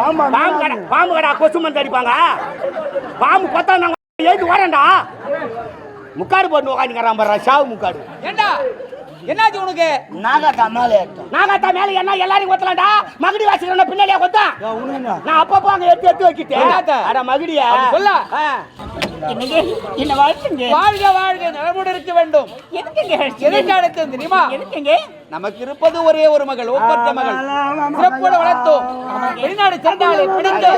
பாம்பு கடா கொசு மருந்து அடிப்பாங்க. பாம்பு கொத்தா நாங்க ஏத்து வரேன்டா. முக்காடு போட்டு உட்காந்துக்கிறான் பாரு ஷாவு முக்காடு. ஏண்டா என்னாச்சு உனக்கு? நாகாத்தா மேல என்ன எல்லாரையும் கொத்தலாம்டா. மகுடி வாசிக்கிறேன் பின்னாடியே கொத்தான். நான் அப்பப்போ அங்க எடுத்து வைக்கிட்டேன். அட மகுடியா சொல்ல என்ன வாழ்த்துங்க. வாழ்க வாழ்க நலமுடன் இருக்க வேண்டும். எதுக்கு அடுத்தது தெரியுமா? நமக்கு இருப்பது ஒரே ஒரு மகள், ஒப்பற்ற மகள். சிறப்போட வளர்த்தோம். வெளிநாடு சென்றாலே பிடித்து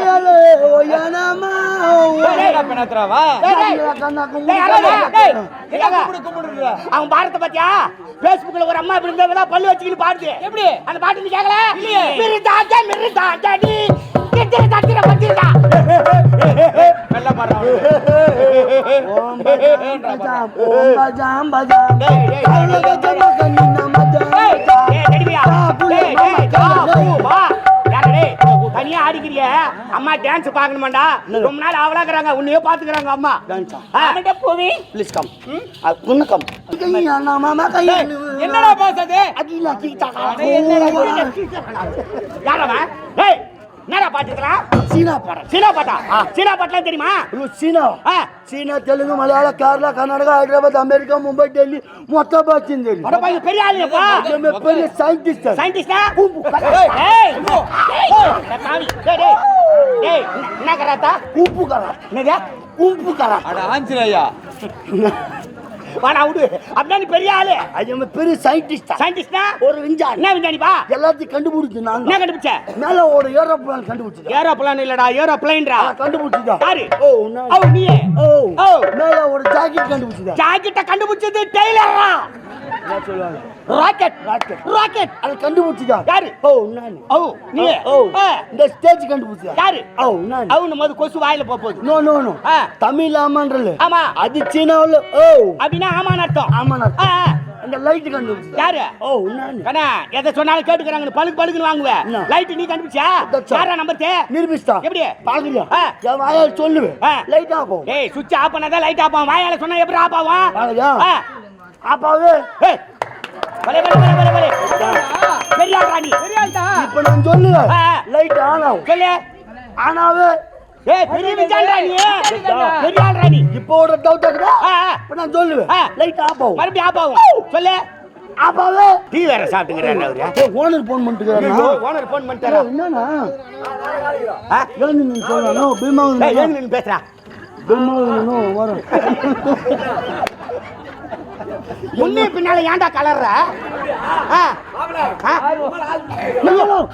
அவன் பாரத்தை பாத்தியா? பேஸ்புக்ல ஒரு அம்மா இப்படி இருந்தா பல்லு வச்சுக்கிட்டு பாடுது. எப்படி அந்த பாட்டு நீ கேட்கல? மிருதாஜா மிருதாஜா நீ கிட்ட தட்டிர பத்திரடா. நல்ல பாடுறா. ஓம் பஜாம் ஓம் பஜாம் பஜாம் அவ்வளவு ஜமா கண்ணினா மஜா. டேய் டேடியா டேய் வா யாரே தனியா ஆடிக்கிறிய? அம்மா டான்ஸ் பார்க்கணுமாடா? ரொம்ப நாள் ஆவலாக்குறாங்க. உன்னையே பாத்துக்கறாங்க அம்மா. டான்ஸா? அம்மா போவி ப்ளீஸ் கம். Gunnu come. கையா மாமா கையா. என்னடா பாசதே? அகிலா கீதா. யாரவா? டேய் என்னடா பாட்டுக்கறா? சீனா பாட்டா. சீனா பாட்டுலாம் தெரியுமா? சீனா தெலுங்கு மலையாள கேரளா கர்நாடகா ஹைதராபாத் அமெரிக்கா மும்பை டெல்லி மொத்த பாச்சிంది. அட பைய பெரிய ஆளுப்பா. பெரிய சயின்டிஸ்டா? ஏய் டேய் என்ன கராத்தா? கூப்பு கரா. என்னடா? கூப்பு கரா. அட ஆஞ்சநேயா வாடா விடு. அப்படியே நீ பெரிய ஆளு. ஐயம் பெரிய சயின்டிஸ்டா? ஒரு விஞ்ஞானி. என்ன விஞ்ஞானிப்பா? எல்லாத்தையும் கண்டுபிடிச்சு நான். என்ன கண்டுபிடிச்ச? மேல ஒரு ஏரோப்ளேன் கண்டுபிடிச்சது. ஏரோப்ளேன் இல்லடா, ஏரோப்ளேன்டா. கண்டுபிடிச்சதா? யாரு? நீயே. மேல ஒரு ஜாக்கெட் கண்டுபிடிச்சதா? ஜாக்கெட்ட கண்டுபிடிச்சது டெய்லரா? என்ன சொல்றாங்க? ராக்கெட். அது கண்டுபிடிச்சதா? யாரு? நான். நீயே. இந்த ஸ்டேஜ் கண்டுபிடிச்சதா? யாரு? நான். அவனு மது கொசு வாயில போகுது. நோ தமிழ் ஆமான்றல. ஆமா. அது சீனாவுல அப்படினா ஆமான்னு அர்த்தம். ஆமான்னு. அந்த லைட் கண்டுபிடிச்சா? யாரு? நான். கண்ணா எதை சொன்னாலும் கேட்டுக்கறாங்க. பழுக்குன்னு வாங்குவே. லைட் நீ கண்டுபிடிச்சா? யாரா நம்பர் தே? நிரூபிஸ்தா. எப்படி? பாக்குறியா? என் வாயால சொல்லுவே. லைட் ஆஃப் ஆகும். ஏய் சுவிட்ச் ஆஃப் பண்ணாத லைட் ஆஃப் ஆகும். வாயால சொன்னா எப்படி ஆஃப் ஆகும்? பாக்குறியா? ஆஃப் ஆவே. ஏய் பலே பெரிய ராணி. இப்ப நான் சொல்லுவேன். லைட் ஆன் ஆகும். சொல்லு. ஆன் ஆவே. ஏய் பெரிய விஜய் ராணி. பெரிய ராணி. இப்போ ஒரு டவுட் இருக்குதா? இப்ப நான் சொல்லுவேன். லைட் ஆஃப் ஆகும். மறுபடியும் ஆஃப் ஆகும். சொல்லு. ஆஃப் ஆவே. டீ வேற சாப்பிட்டுக்கறாரு அவரு. ஓனர் ஃபோன் பண்ணிட்டாரா? ஓனர் ஃபோன் பண்ணிட்டாரா? என்னன்னா? ஏன் நீ சொல்றா? பீமாவுல. ஏய் ஏன் நீ பேசுறா? பீமாவுல வர. முன்னே பின்னால ஏன்டா கலர்ற?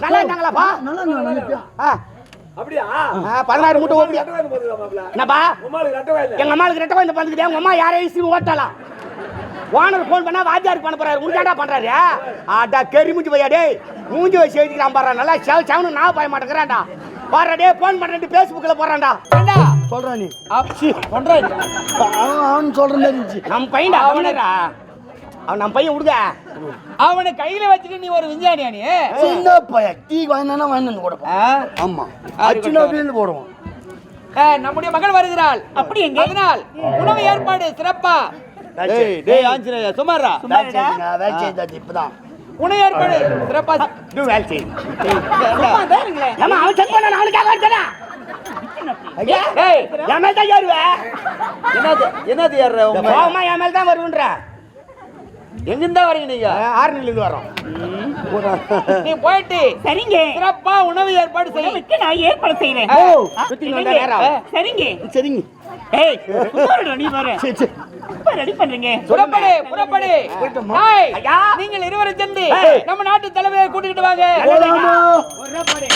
நல்லா இருந்தாங்களாப்பா? அப்படியா? 16 மூட்டை ஓடியா? என்னப்பா? எங்க அம்மாளுக்கு ரெட்டை வந்து வந்துக்கிட்டே உங்க அம்மா யாரையும் ஓட்டலாம். ஓனர் போன் பண்ணா வாத்தியாருக்கு பண்ண போறாரு. உனக்காண்டா பண்றாரு? ஆடா கறி மூஞ்சி போயா டேய். மூஞ்சி வச்சு எழுதிக்கிறான் பாரு. நல்லா செவனு நான் போய மாட்டேங்கிறான்டா. பாரு டே போன் பண்ணிட்டு பேஸ்புக்ல போறான்டா. ஏண்டா சொல்றா நீ? பண்றேன். அவன் சொல்ற மாதிரி இருந்துச்சு. நம்ம பையன்டா அவனடா. அவன் நம்ம பையன் விடுங்க. அவனை கையில வச்சுட்டு நீ ஒரு விஞ்ஞானியா நீ? சின்ன பையன் டீ வாங்கினா வாங்கி கொடுப்பேன். ஆமா அச்சுனா வீல் போடுவோம். நம்முடைய மகள் வருகிறாள். அப்படி எங்க? அதனால் உணவு ஏற்பாடு சிறப்பா. டேய் ஆஞ்சநேயா சுமாரா. வேலை செய்தாச்சு இப்பதான். உணவு ஏற்பாடு சிறப்பா. இது வேலை செய். ஏமா அவன் செக் பண்ணா அவனுக்காக வரட்டா? ஏய் எமேல் தான் ஏறுவே. என்னது ஏறுற? கோவமா எமேல் தான் வருவன்ற. எங்க இருந்தா வரீங்க நீங்க? ஆர்னில இருந்து வரோம். நீ போய்ட்டு சரிங்க சிறப்பா உணவு ஏற்பாடு செய்ய. நான் ஏற்பாடு செய்றேன். சுத்தி வந்த நேரா. சரிங்க. ஏய் நீ வர. ரெடி பண்றீங்க. புறப்படு. நீங்கள் இருவரும் சென்று நம்ம நாட்டு தலைவரை கூட்டிட்டு வாங்க. புறப்படு.